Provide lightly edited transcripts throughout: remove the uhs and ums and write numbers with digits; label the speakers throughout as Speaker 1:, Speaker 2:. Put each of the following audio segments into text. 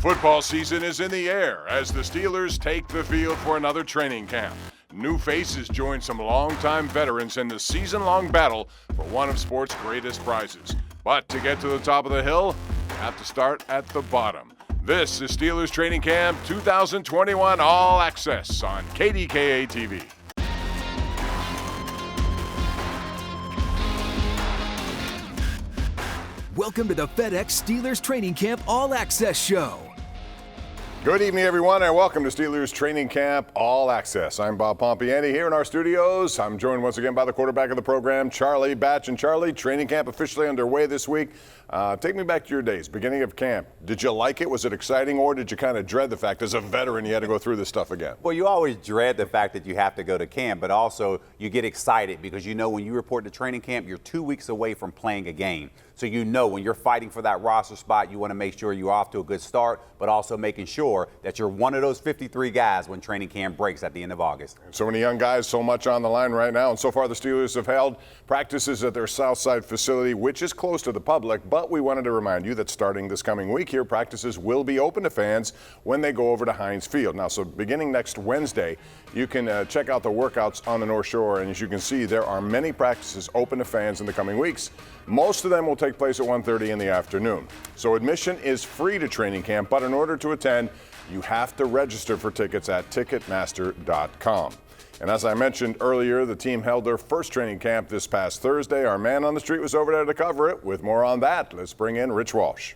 Speaker 1: Football season is in the air as the Steelers take the field for another training camp. New faces join some longtime veterans in the season-long battle for one of sports' greatest prizes. But to get to the top of the hill, you have to start at the bottom. This is Steelers Training Camp 2021 All Access on KDKA TV.
Speaker 2: Welcome to the FedEx Steelers Training Camp All Access Show.
Speaker 1: Good evening, everyone, and welcome to Steelers Training Camp All Access. I'm Bob Pompeani here in our studios. I'm joined once again by the quarterback of the program, Charlie Batch. And Charlie, training camp officially underway this week. Take me back to your days, beginning of camp. Did you like it? Was it exciting, or did you kind of dread the fact as a veteran you had to go through this stuff again?
Speaker 3: Well, you always dread the fact that you have to go to camp, but also you get excited because you know when you report to training camp, you're 2 weeks away from playing a game. So you know when you're fighting for that roster spot, you want to make sure you're off to a good start, but also making sure that you're one of those 53 guys when training camp breaks at the end of August.
Speaker 1: So many young guys, so much on the line right now. And so far, the Steelers have held practices at their Southside facility, which is close to the public. But we wanted to remind you that starting this coming week here, practices will be open to fans when they go over to Heinz Field. Now, so beginning next Wednesday, you can check out the workouts on the North Shore. And as you can see, there are many practices open to fans in the coming weeks. Most of them will take place at 1:30 in the afternoon. So admission is free to training camp, but in order to attend, you have to register for tickets at Ticketmaster.com. And as I mentioned earlier, the team held their first training camp this past Thursday. Our man on the street was over there to cover it. With more on that, let's bring in Rich Walsh.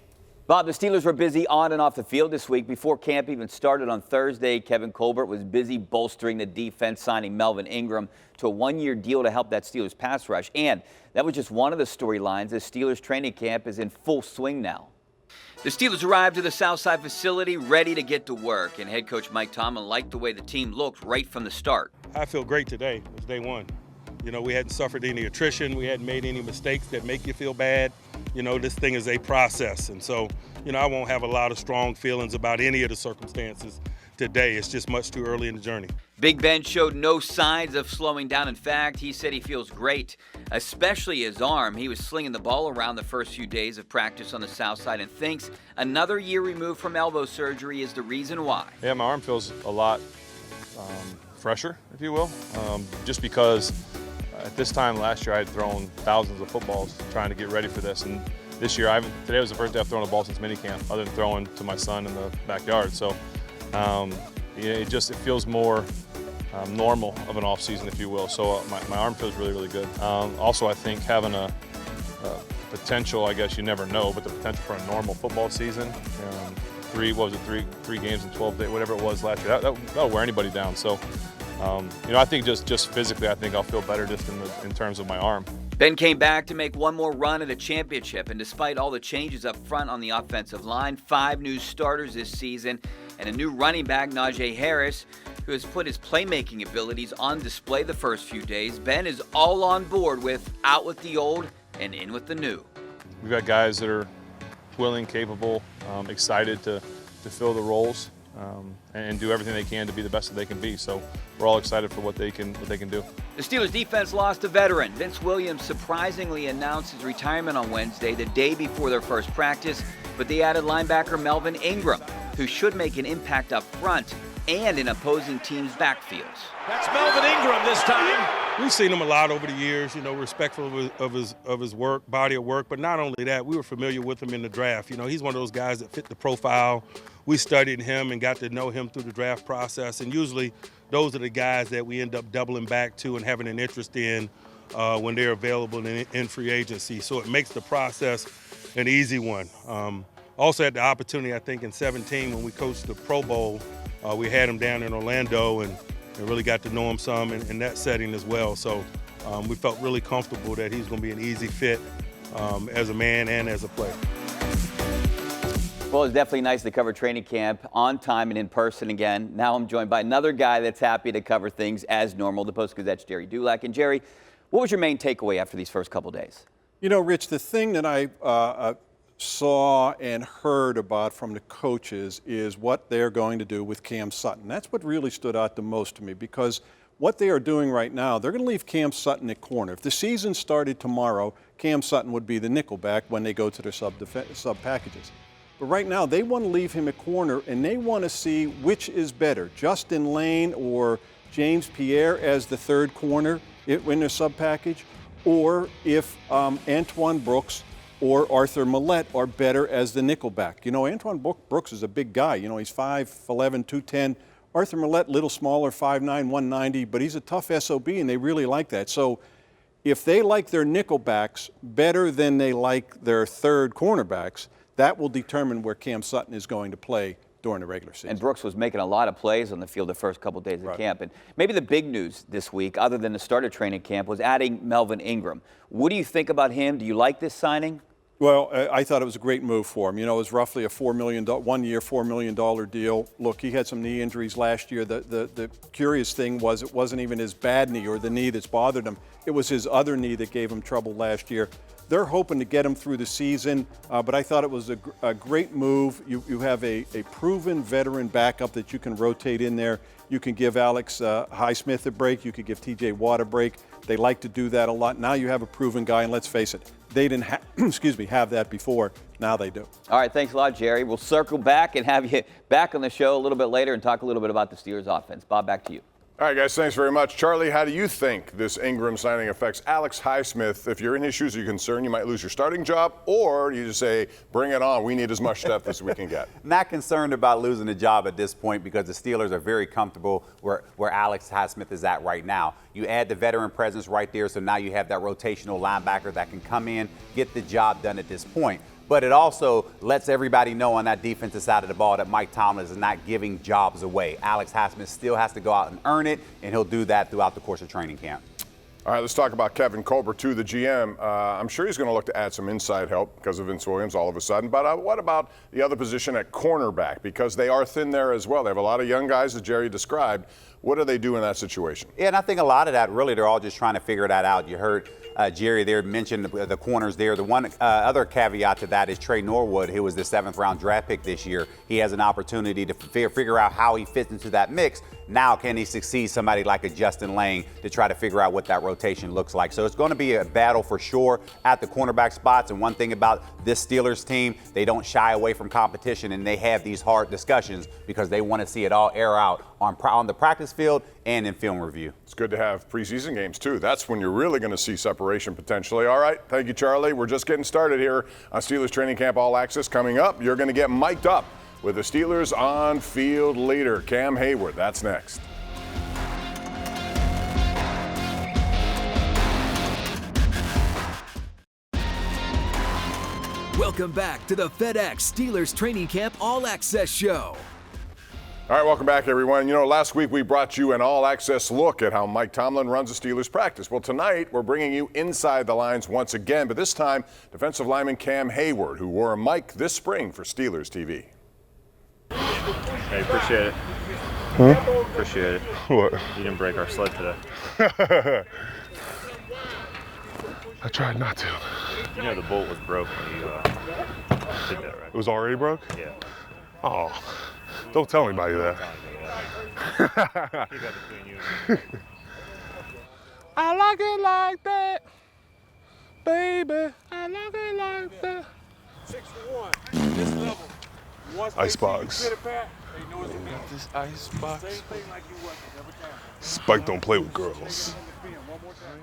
Speaker 4: Bob, the Steelers were busy on and off the field this week. Before camp even started on Thursday, Kevin Colbert was busy bolstering the defense, signing Melvin Ingram to a one-year deal to help that Steelers pass rush. And that was just one of the storylines. The Steelers training camp is in full swing now. The Steelers arrived to the Southside facility ready to get to work, and head coach Mike Tomlin liked the way the team looked right from the start.
Speaker 5: I feel great today. It's day one. You know, we hadn't suffered any attrition. We hadn't made any mistakes that make you feel bad. You know, this thing is a process. And so, you know, I won't have a lot of strong feelings about any of the circumstances today. It's just much too early in the journey.
Speaker 4: Big Ben showed no signs of slowing down. In fact, he said he feels great, especially his arm. He was slinging the ball around the first few days of practice on the south side and thinks another year removed from elbow surgery is the reason why.
Speaker 6: Yeah, my arm feels a lot fresher, if you will, just because at this time last year I had thrown thousands of footballs trying to get ready for this, and this year today was the first day I've thrown a ball since minicamp, other than throwing to my son in the backyard. So it feels more normal of an off season, if you will. So my arm feels really, really good. Also, I think having a potential, I guess you never know, but the potential for a normal football season. Three games in 12 days, whatever it was last year, that'll wear anybody down. So, I think just physically, I think I'll feel better just in terms of my arm.
Speaker 4: Ben came back to make one more run at a championship, and despite all the changes up front on the offensive line, 5 new starters this season, and a new running back, Najee Harris, who has put his playmaking abilities on display the first few days, Ben is all on board with out with the old and in with the new.
Speaker 6: We've got guys that are willing, capable, excited to fill the roles and do everything they can to be the best that they can be. So we're all excited for what they can do.
Speaker 4: The Steelers defense lost a veteran. Vince Williams surprisingly announced his retirement on Wednesday, the day before their first practice, but they added linebacker Melvin Ingram, who should make an impact up front and in opposing teams' backfields.
Speaker 7: That's Melvin Ingram this time.
Speaker 5: We've seen him a lot over the years, you know, respectful of his work, body of work. But not only that, we were familiar with him in the draft. You know, he's one of those guys that fit the profile. We studied him and got to know him through the draft process. And usually those are the guys that we end up doubling back to and having an interest in when they're available in free agency. So it makes the process an easy one. Also had the opportunity, I think, in 2017 when we coached the Pro Bowl, we had him down in Orlando and really got to know him some in that setting as well. So we felt really comfortable that he's going to be an easy fit as a man and as a player.
Speaker 4: Well, it's definitely nice to cover training camp on time and in person again. Now I'm joined by another guy that's happy to cover things as normal, the Post-Gazette's Gerry Dulac. And Jerry, what was your main takeaway after these first couple days?
Speaker 8: You know, Rich, the thing that I saw and heard about from the coaches is what they're going to do with Cam Sutton. That's what really stood out the most to me, because what they are doing right now, they're going to leave Cam Sutton at corner. If the season started tomorrow, Cam Sutton would be the nickelback when they go to their sub packages. But right now, they want to leave him at corner, and they want to see which is better, Justin Lane or James Pierre as the third corner in their sub-package, or if Antoine Brooks or Arthur Millette are better as the nickelback. You know, Antoine Brooks is a big guy. You know, he's 5'11", 210. Arthur Millette, little smaller, 5'9", 190, but he's a tough SOB, and they really like that. So if they like their nickelbacks better than they like their third cornerbacks, that will determine where Cam Sutton is going to play during the regular season.
Speaker 4: And Brooks was making a lot of plays on the field the first couple days of camp. And maybe the big news this week, other than the start of training camp, was adding Melvin Ingram. What do you think about him? Do you like this signing?
Speaker 8: Well, I thought it was a great move for him. You know, it was roughly a one-year, $4 million deal. Look, he had some knee injuries last year. The curious thing was it wasn't even his bad knee or the knee that's bothered him. It was his other knee that gave him trouble last year. They're hoping to get him through the season, but I thought it was a great move. You have a proven veteran backup that you can rotate in there. You can give Alex Highsmith a break. You could give T.J. Watt a break. They like to do that a lot. Now you have a proven guy, and let's face it, they didn't have that before. Now they do.
Speaker 4: All right, thanks a lot, Jerry. We'll circle back and have you back on the show a little bit later and talk a little bit about the Steelers offense. Bob, back to you.
Speaker 1: All right, guys, thanks very much. Charlie, how do you think this Ingram signing affects Alex Highsmith? If you're in his shoes, are you concerned you might lose your starting job? Or you just say, bring it on, we need as much depth as we can get?
Speaker 3: Not concerned about losing the job at this point because the Steelers are very comfortable where Alex Highsmith is at right now. You add the veteran presence right there, so now you have that rotational linebacker that can come in, get the job done at this point. But it also lets everybody know on that defensive side of the ball that Mike Tomlin is not giving jobs away. Alex Highsmith still has to go out and earn it, and he'll do that throughout the course of training camp.
Speaker 1: All right, let's talk about Kevin Colbert, too, the GM. I'm sure he's going to look to add some inside help because of Vince Williams all of a sudden. But what about the other position at cornerback? Because they are thin there as well. They have a lot of young guys, as Jerry described. What do they do in that situation?
Speaker 3: Yeah, and I think a lot of that, really, they're all just trying to figure that out. You heard Jerry there mention the corners there. The one other caveat to that is Trey Norwood, who was the 7th-round draft pick this year. He has an opportunity to figure out how he fits into that mix. Now, can he succeed somebody like a Justin Lane to try to figure out what that rotation looks like? So it's going to be a battle for sure at the cornerback spots. And one thing about this Steelers team, they don't shy away from competition, and they have these hard discussions because they want to see it all air out on the practice field and in film review.
Speaker 1: It's good to have preseason games, too. That's when you're really going to see separation potentially. All right, thank you, Charlie. We're just getting started here on Steelers Training Camp All Access. Coming up, you're going to get mic'd up with the Steelers on-field leader, Cam Heyward. That's next.
Speaker 2: Welcome back to the FedEx Steelers Training Camp All Access Show.
Speaker 1: All right, welcome back, everyone. You know, last week we brought you an all-access look at how Mike Tomlin runs a Steelers practice. Well, tonight we're bringing you inside the lines once again, but this time defensive lineman Cam Heyward, who wore a mic this spring for Steelers TV.
Speaker 9: Hey, appreciate it.
Speaker 10: Huh?
Speaker 9: Appreciate it.
Speaker 10: What?
Speaker 9: You didn't break our sled today.
Speaker 10: I tried not to.
Speaker 9: You know the bolt was broke when you did that, right?
Speaker 10: It was already broke?
Speaker 9: Yeah.
Speaker 10: Oh, don't tell anybody that.
Speaker 9: Keep that between you and me.
Speaker 10: I like it like that, baby. I like it like that.
Speaker 11: 6'1", this level.
Speaker 10: Icebox. This icebox. Spike don't play with girls.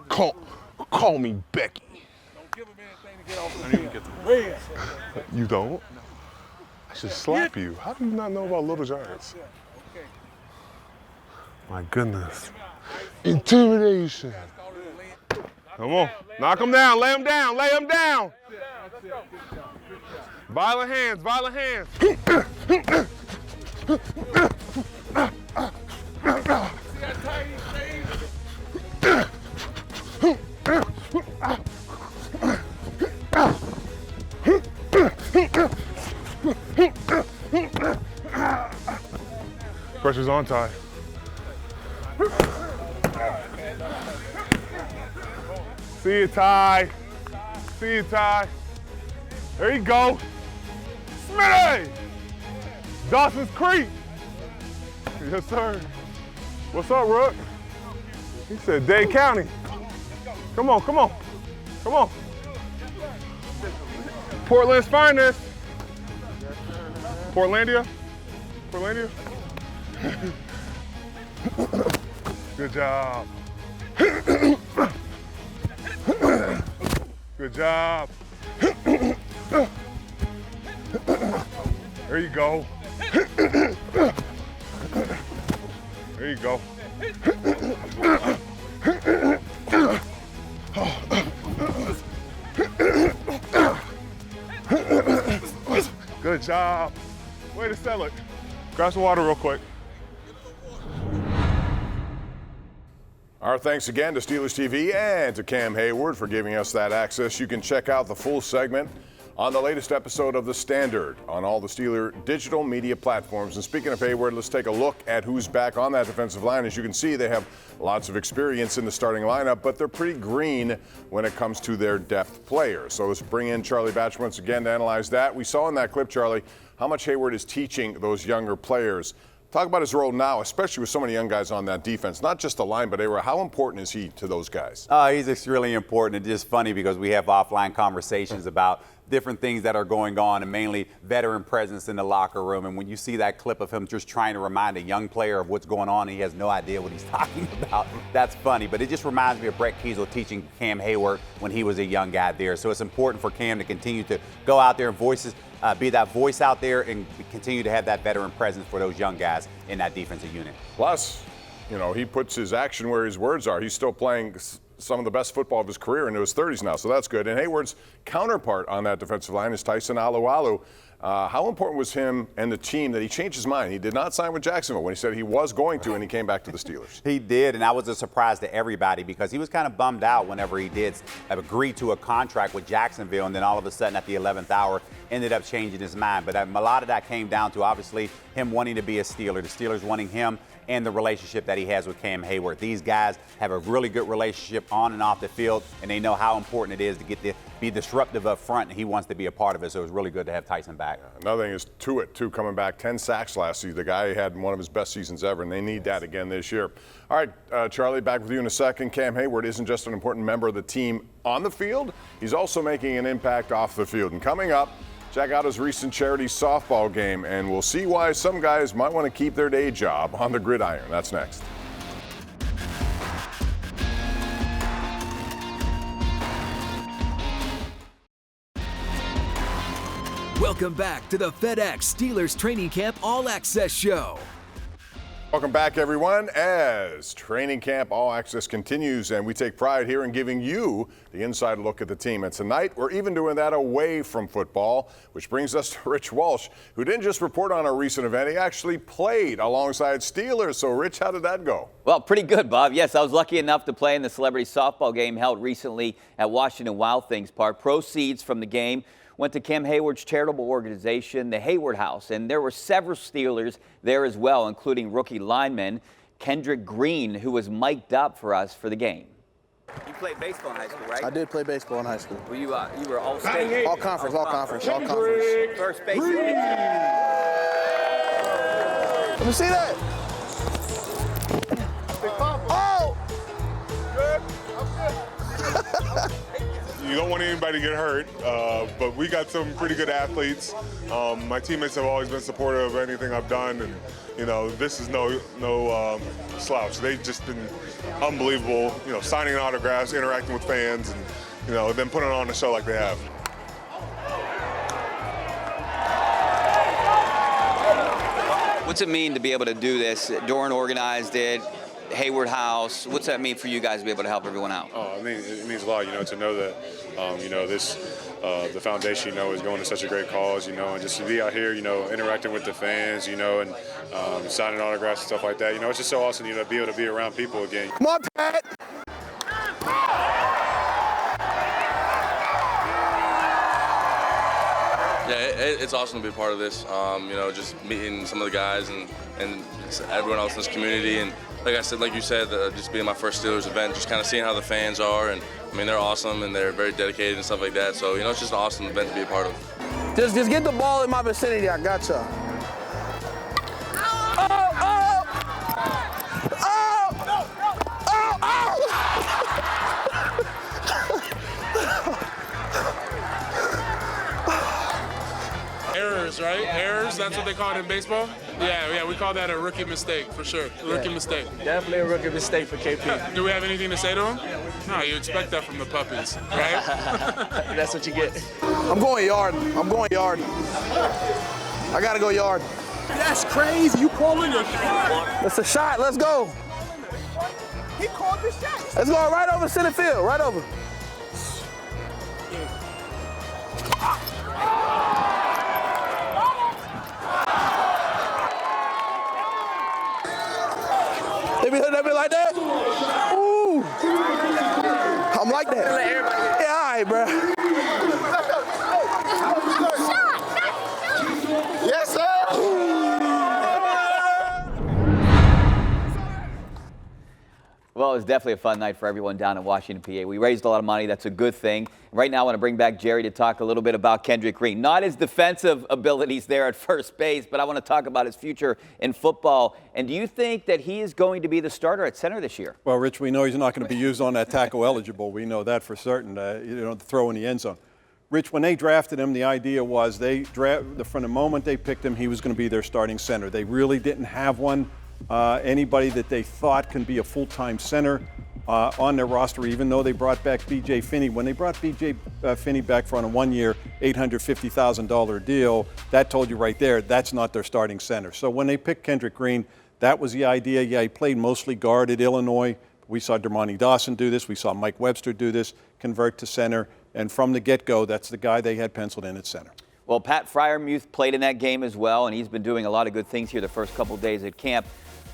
Speaker 10: Call me Becky.
Speaker 11: Don't give him anything to get off the field.
Speaker 10: You don't? I should slap you. How do you not know about Little Giants? My goodness. Intimidation. Come on. Knock him down. Lay him down. Lay him down. Violent hands. Violent hands. Pressure's on, Ty. See you, Ty. See you, Ty. There you go. Smitty! Dawson's Creek. Yes, sir. What's up, Rook? He said Dade County. Come on, come on. Come on. Portland's finest. Portlandia? Portlandia? Good job. Good job. There you go. There you go. Good job. Way to sell it. Grab some water real quick.
Speaker 1: Our thanks again to Steelers TV and to Cam Heyward for giving us that access. You can check out the full segment on the latest episode of The Standard on all the Steeler digital media platforms. And speaking of Heyward, let's take a look at who's back on that defensive line. As you can see, they have lots of experience in the starting lineup, but they're pretty green when it comes to their depth players. So let's bring in Charlie Batch once again to analyze that. We saw in that clip, Charlie, how much Heyward is teaching those younger players. Talk about his role now, especially with so many young guys on that defense. Not just the line, but how important is he to those guys?
Speaker 3: He's extremely important. It's just funny because we have offline conversations about different things that are going on, and mainly veteran presence in the locker room. And when you see that clip of him just trying to remind a young player of what's going on, and he has no idea what he's talking about, that's funny. But it just reminds me of Brett Kiesel teaching Cam Heyward when he was a young guy there. So it's important for Cam to continue to go out there and be that voice out there and continue to have that veteran presence for those young guys in that defensive unit.
Speaker 1: Plus, he puts his action where his words are. He's still playing some of the best football of his career into his 30s now, so that's good. And Heyward's counterpart on that defensive line is Tyson Alualu. How important was him and the team that he changed his mind? He did not sign with Jacksonville when he said he was going to, and he came back to the Steelers.
Speaker 3: He did, and that was a surprise to everybody because he was kind of bummed out whenever he did agree to a contract with Jacksonville, and then all of a sudden at the 11th hour ended up changing his mind. But a lot of that came down to obviously him wanting to be a Steeler, the Steelers wanting him, and the relationship that he has with Cam Heyward. These guys have a really good relationship on and off the field, and they know how important it is to be disruptive up front, and he wants to be a part of it, so it was really good to have Tyson back.
Speaker 1: Another thing is Tuitt, too, coming back. 10 sacks last season. The guy had one of his best seasons ever, and they need that again this year. All right, Charlie, back with you in a second. Cam Heyward isn't just an important member of the team on the field, he's also making an impact off the field. And coming up, check out his recent charity softball game, and we'll see why some guys might want to keep their day job on the gridiron. That's next.
Speaker 2: Welcome back to the FedEx Steelers Training Camp All Access Show.
Speaker 1: Welcome back, everyone, as Training Camp All Access continues, and we take pride here in giving you the inside look at the team. And tonight, we're even doing that away from football, which brings us to Rich Walsh, who didn't just report on a recent event, he actually played alongside Steelers. So, Rich, how did that go?
Speaker 4: Well, pretty good, Bob. Yes, I was lucky enough to play in the celebrity softball game held recently at Washington Wild Things Park. Proceeds from the game went to Cam Heyward's charitable organization, the Heyward House, and there were several Steelers there as well, including rookie lineman Kendrick Green, who was mic'd up for us for the game. You played baseball in high school, right?
Speaker 12: I did play baseball in high school.
Speaker 4: Were you were all state?
Speaker 12: All conference.
Speaker 4: First base.
Speaker 12: Let me see that. Oh!
Speaker 10: Good. You don't want anybody to get hurt, but we got some pretty good athletes. My teammates have always been supportive of anything I've done, and this is no slouch. They've just been unbelievable. Signing autographs, interacting with fans, and then putting on a show like they have.
Speaker 4: What's it mean to be able to do this? Doran organized it. Heyward House. What's that mean for you guys to be able to help everyone out?
Speaker 9: Oh, I mean, it means a lot, to know that, the foundation, is going to such a great cause, and just to be out here, interacting with the fans, and signing autographs and stuff like that. It's just so awesome, to be able to be around people again.
Speaker 12: Come on, Pat!
Speaker 13: Yeah, it's awesome to be a part of this. Just meeting some of the guys and everyone else in this community, and like you said, just being my first Steelers event, just kind of seeing how the fans are, and they're awesome and they're very dedicated and stuff like that. So it's just an awesome event to be a part of.
Speaker 12: Just get the ball in my vicinity. I gotcha.
Speaker 14: Errors, right? Errors. that's what they call it in baseball? Yeah, we call that a rookie mistake, for sure. Rookie mistake.
Speaker 15: Definitely a rookie mistake for KP.
Speaker 14: Do we have anything to say to him? No, you expect that from the puppies, right?
Speaker 15: That's what you get.
Speaker 12: I'm going yard. I gotta go yard.
Speaker 11: That's crazy. You calling it?
Speaker 12: It's a shot. Let's go.
Speaker 11: He called the shot.
Speaker 12: Let's go right over center field. Right over. They be hitting that bit like that? Ooh. I'm like that. Yeah, all right, bro. Yes, sir.
Speaker 4: Well, it was definitely a fun night for everyone down in Washington, PA. We raised a lot of money. That's a good thing. Right now, I want to bring back Jerry to talk a little bit about Kendrick Green. Not his defensive abilities there at first base, but I want to talk about his future in football. And do you think that he is going to be the starter at center this year?
Speaker 8: Well, Rich, we know he's not going to be used on that tackle eligible. We know that for certain, to throw in the end zone. Rich, when they drafted him, the idea was from the moment they picked him, he was going to be their starting center. They really didn't have one. Anybody that they thought can be a full-time center on their roster, even though they brought back B.J. Finney. When they brought B.J. Finney back for on a one-year, $850,000 deal, that told you right there that's not their starting center. So when they picked Kendrick Green, that was the idea. Yeah, he played mostly guard at Illinois. We saw Dermontti Dawson do this. We saw Mike Webster do this, convert to center. And from the get-go, that's the guy they had penciled in at center.
Speaker 4: Well, Pat Freiermuth played in that game as well, and he's been doing a lot of good things here the first couple days at camp.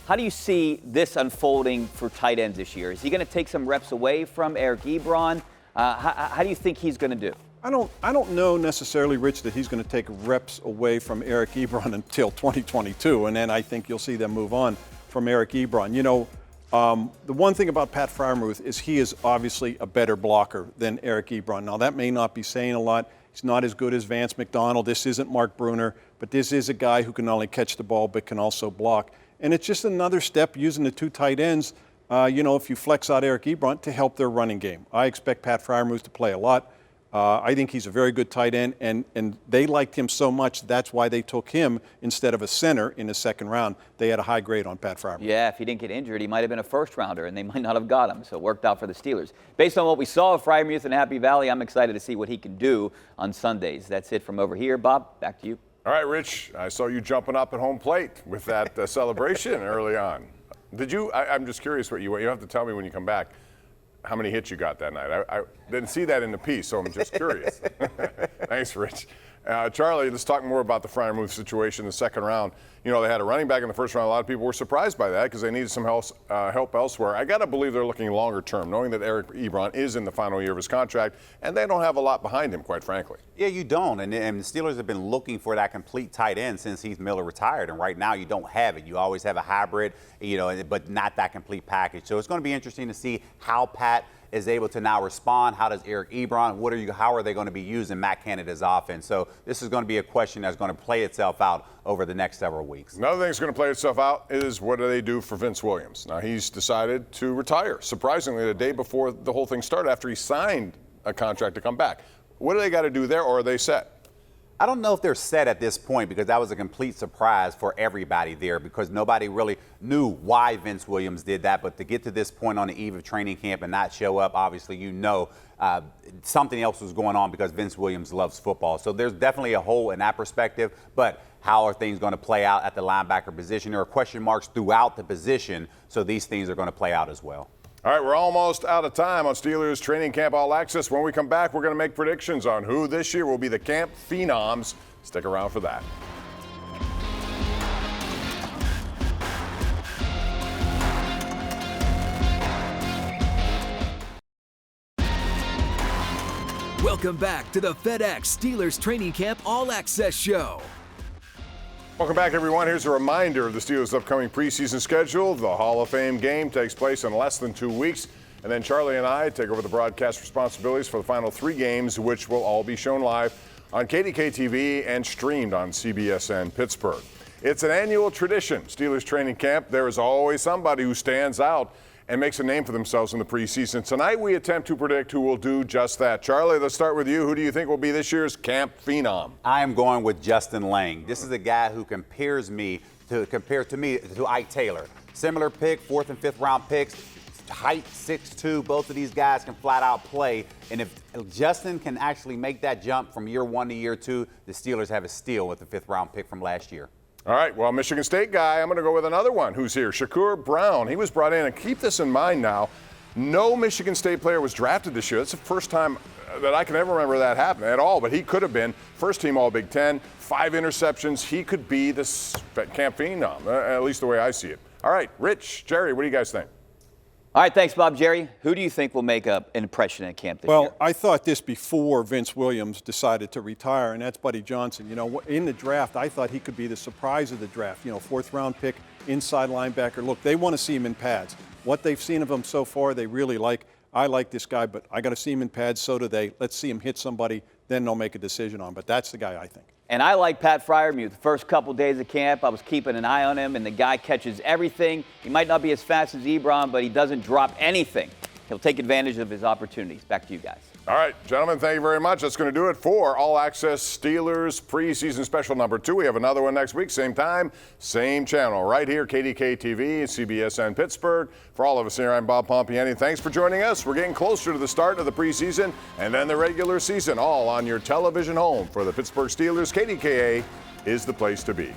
Speaker 4: How do you see this unfolding for tight ends this year? Is he going to take some reps away from Eric Ebron? How do you think he's going to do?
Speaker 8: I don't know necessarily, Rich, that he's going to take reps away from Eric Ebron until 2022, and then I think you'll see them move on from Eric Ebron. You know, the one thing about Pat Freiermuth is he is obviously a better blocker than Eric Ebron. Now, that may not be saying a lot. He's not as good as Vance McDonald. This isn't Mark Bruner, but this is a guy who can not only catch the ball but can also block. And it's just another step using the two tight ends, if you flex out Eric Ebron, to help their running game. I expect Pat Freiermuth to play a lot. I think he's a very good tight end, and they liked him so much, that's why they took him instead of a center in the second round. They had a high grade on Pat Freiermuth.
Speaker 4: Yeah, if he didn't get injured, he might have been a first-rounder, and they might not have got him, so it worked out for the Steelers. Based on what we saw of Freiermuth in Happy Valley, I'm excited to see what he can do on Sundays. That's it from over here. Bob, back to you.
Speaker 1: All right, Rich, I saw you jumping up at home plate with that celebration early on. Did you? I'm just curious what you have to tell me when you come back how many hits you got that night. I didn't see that in the piece, so I'm just curious. Thanks, Rich. Charlie, let's talk more about the Freiermuth situation in the second round. You know, they had a running back in the first round. A lot of people were surprised by that because they needed some help elsewhere. I got to believe they're looking longer term, knowing that Eric Ebron is in the final year of his contract, and they don't have a lot behind him, quite frankly.
Speaker 3: Yeah, you don't. And the Steelers have been looking for that complete tight end since Heath Miller retired. And right now you don't have it. You always have a hybrid, but not that complete package. So it's going to be interesting to see how Pat is able to now respond. How does Eric Ebron, how are they going to be using Matt Canada's offense? So this is going to be a question that's going to play itself out over the next several weeks.
Speaker 1: Another thing that's going to play itself out is what do they do for Vince Williams? Now, he's decided to retire, surprisingly, the day before the whole thing started, after he signed a contract to come back. What do they got to do there, or are they set?
Speaker 3: I don't know if they're set at this point because that was a complete surprise for everybody there because nobody really knew why Vince Williams did that. But to get to this point on the eve of training camp and not show up, obviously, something else was going on because Vince Williams loves football. So there's definitely a hole in that perspective. But how are things going to play out at the linebacker position? There are question marks throughout the position, so these things are going to play out as well.
Speaker 1: All right, we're almost out of time on Steelers Training Camp All Access. When we come back, we're going to make predictions on who this year will be the camp phenoms. Stick around for that.
Speaker 2: Welcome back to the FedEx Steelers Training Camp All Access Show.
Speaker 1: Welcome back, everyone. Here's a reminder of the Steelers' upcoming preseason schedule. The Hall of Fame game takes place in less than 2 weeks. And then Charlie and I take over the broadcast responsibilities for the final 3 games, which will all be shown live on KDKA TV and streamed on CBSN Pittsburgh. It's an annual tradition, Steelers Training Camp. There is always somebody who stands out. and makes a name for themselves in the preseason. Tonight, we attempt to predict who will do just that. Charlie, let's start with you. Who do you think will be this year's camp phenom?
Speaker 3: I am going with Justin Lang. This is a guy who compares to me to Ike Taylor. Similar pick, 4th and 5th round picks. Height 6'2", both of these guys can flat out play. And if Justin can actually make that jump from year 1 to year 2, the Steelers have a steal with the 5th round pick from last year.
Speaker 1: All right, well, Michigan State guy, I'm going to go with another one who's here, Shakur Brown. He was brought in, and keep this in mind now, no Michigan State player was drafted this year. That's the first time that I can ever remember that happening at all, but he could have been first team All-Big Ten, 5 interceptions. He could be the camp phenom, at least the way I see it. All right, Rich, Jerry, what do you guys think?
Speaker 4: All right, thanks, Bob. Jerry, who do you think will make an impression at camp this year?
Speaker 8: Well, I thought this before Vince Williams decided to retire, and that's Buddy Johnson. You know, in the draft, I thought he could be the surprise of the draft. You know, 4th round pick, inside linebacker. Look, they want to see him in pads. What they've seen of him so far, they really like. I like this guy, but I got to see him in pads, so do they. Let's see him hit somebody, then they'll make a decision on. But that's the guy I think.
Speaker 4: And I like Pat Freiermuth. The first couple days of camp, I was keeping an eye on him, and the guy catches everything. He might not be as fast as Ebron, but he doesn't drop anything. He'll take advantage of his opportunities. Back to you guys.
Speaker 1: All right, gentlemen, thank you very much. That's going to do it for All Access Steelers preseason special number 2. We have another one next week, same time, same channel, right here, KDKA TV, CBSN Pittsburgh. For all of us here, I'm Bob Pompeani. Thanks for joining us. We're getting closer to the start of the preseason and then the regular season, all on your television home for the Pittsburgh Steelers. KDKA is the place to be.